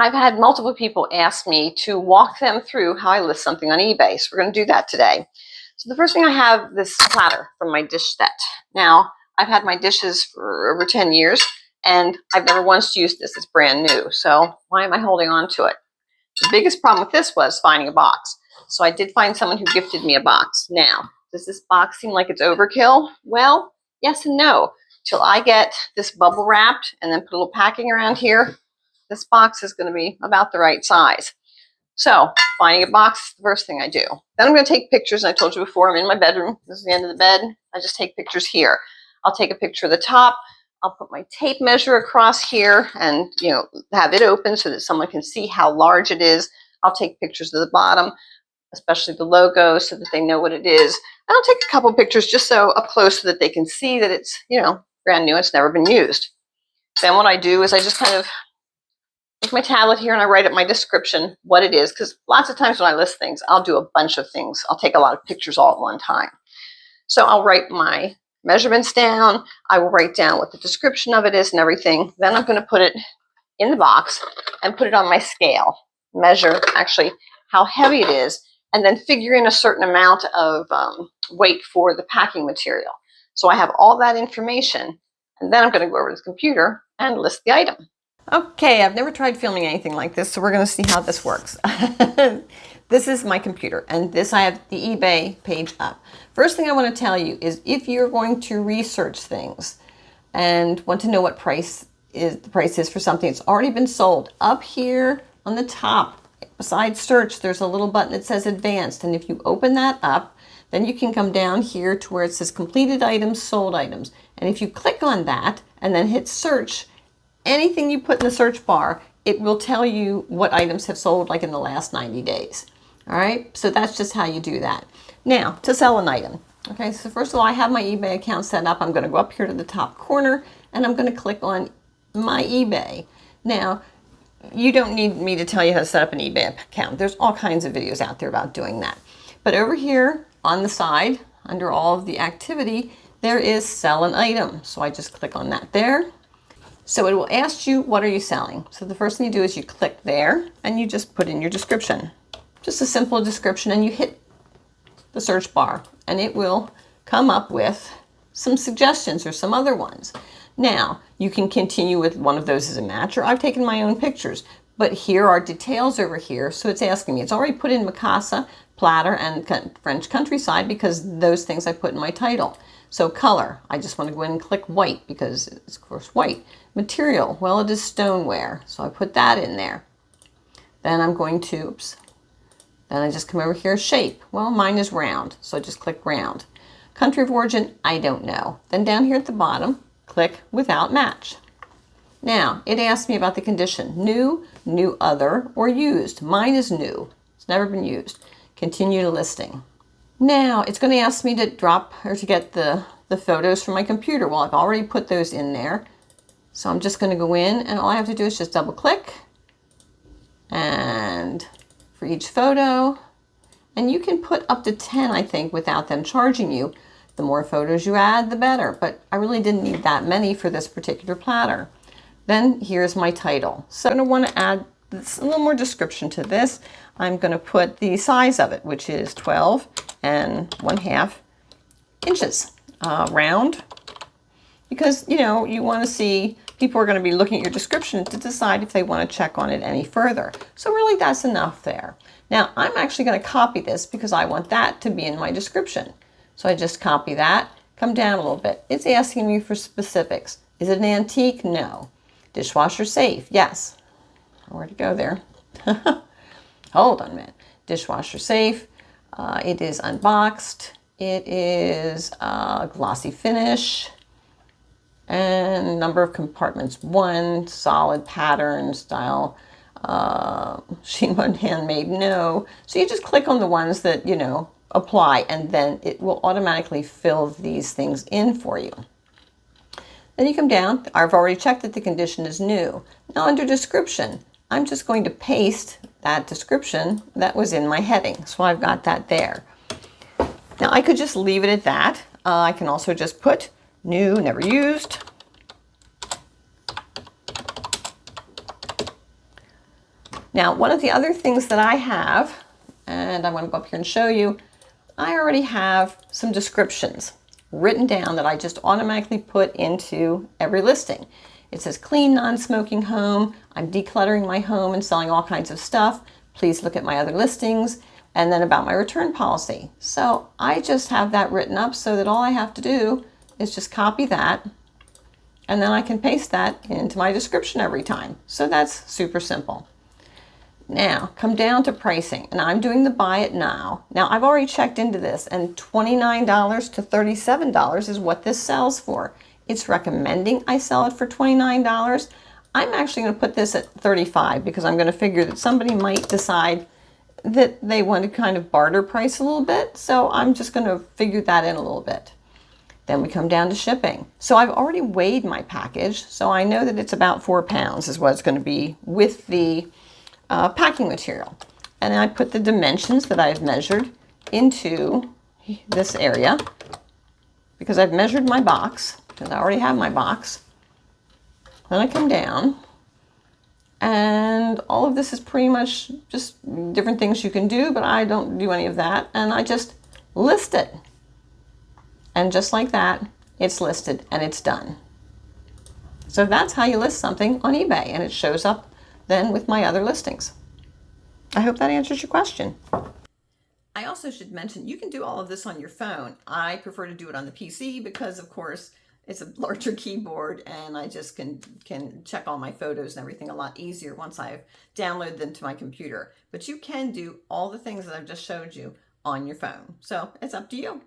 I've had multiple people ask me to walk them through how I list something on eBay. So we're going to do that today. So the first thing I have this platter from my dish set. Now, I've had my dishes for over 10 years and I've never once used this. It's brand new. So why am I holding on to it? The biggest problem with this was finding a box. So I did find someone who gifted me a box. Now, does this box seem like it's overkill? Well, yes and no. Till I get this bubble wrapped and then put a little packing around here, this box is going to be about the right size. So finding a box is the first thing I do. Then I'm going to take pictures. I told you before, I'm in my bedroom. This is the end of the bed. I just take pictures here. I'll take a picture of the top. I'll put my tape measure across here and, have it open so that someone can see how large it is. I'll take pictures of the bottom, especially the logo, so that they know what it is. And I'll take a couple pictures just so up close so that they can see that it's, brand new. It's never been used. Then what I do is I just kind of take my tablet here and I write up my description, what it is, because lots of times when I list things, I'll do a bunch of things. I'll take a lot of pictures all at one time. So I'll write my measurements down. I will write down what the description of it is and everything. Then I'm going to put it in the box and put it on my scale. Measure actually how heavy it is and then figure in a certain amount of weight for the packing material. So I have all that information and then I'm going to go over to the computer and list the item. Okay, I've never tried filming anything like this, so we're going to see how this works. This is my computer, and this I have the eBay page up. First thing I want to tell you is if you're going to research things and want to know what the price is for something that's already been sold, up here on the top, beside search, there's a little button that says advanced, and if you open that up, then you can come down here to where it says completed items, sold items. And if you click on that and then hit search, anything you put in the search bar, it will tell you what items have sold like in the last 90 days. All right, so that's just how you do that. Now, to sell an item. Okay, so first of all, I have my eBay account set up. I'm going to go up here to the top corner and I'm going to click on my eBay. Now, you don't need me to tell you how to set up an eBay account. There's all kinds of videos out there about doing that. But over here on the side, under all of the activity, there is sell an item. So I just click on that there. So it will ask you, what are you selling? So the first thing you do is you click there and you just put in your description. Just a simple description, and you hit the search bar and it will come up with some suggestions or some other ones. Now, you can continue with one of those as a match, or I've taken my own pictures, but here are details over here. So it's asking me, it's already put in Mikasa, platter, and French countryside because those things I put in my title. So color, I just want to go in and click white because it's of course white. Material, well, it is stoneware, so I put that in there. Then I'm going to, then I just come over here, shape. Well, mine is round, so I just click round. Country of origin, I don't know. Then down here at the bottom, click without match. Now, it asks me about the condition, new, new other, or used. Mine is new, it's never been used. Continue to listing. Now, it's going to ask me to drop or to get the photos from my computer. Well, I've already put those in there. So I'm just going to go in and all I have to do is just double click and for each photo, and you can put up to 10, I think, without them charging you. The more photos you add, the better, but I really didn't need that many for this particular platter. Then here's my title. So I'm going to want to add a little more description to this. I'm going to put the size of it, which is 12 1/2 inches, round. Because, you want to see, people are going to be looking at your description to decide if they want to check on it any further. So really that's enough there. Now I'm actually going to copy this because I want that to be in my description. So I just copy that, come down a little bit. It's asking me for specifics. Is it an antique? No. Dishwasher safe? Yes. Where'd it go there? Hold on a minute. Dishwasher safe. It is unboxed. It is glossy finish. And number of compartments, 1, solid pattern, style, machine one, handmade, no. So you just click on the ones that, apply, and then it will automatically fill these things in for you. Then you come down, I've already checked that the condition is new. Now under description, I'm just going to paste that description that was in my heading. So I've got that there. Now I could just leave it at that. I can also just put new, never used. Now, one of the other things that I have, and I want to go up here and show you, I already have some descriptions written down that I just automatically put into every listing. It says clean, non-smoking home. I'm decluttering my home and selling all kinds of stuff. Please look at my other listings. And then about my return policy. So I just have that written up so that all I have to do is just copy that, and then I can paste that into my description every time. So that's super simple. Now, come down to pricing, and I'm doing the buy it now. Now, I've already checked into this, and $29 to $37 is what this sells for. It's recommending I sell it for $29. I'm actually going to put this at $35 because I'm going to figure that somebody might decide that they want to kind of barter price a little bit. So I'm just going to figure that in a little bit. Then we come down to shipping. So I've already weighed my package. So I know that it's about 4 pounds is what it's going to be with the packing material. And I put the dimensions that I've measured into this area because I've measured my box, because I already have my box. Then I come down, and all of this is pretty much just different things you can do, but I don't do any of that. And I just list it. And just like that, it's listed and it's done. So that's how you list something on eBay, and it shows up then with my other listings. I hope that answers your question. I also should mention you can do all of this on your phone. I prefer to do it on the PC because, of course, it's a larger keyboard, and I just can check all my photos and everything a lot easier once I've downloaded them to my computer. But you can do all the things that I've just showed you on your phone. So it's up to you.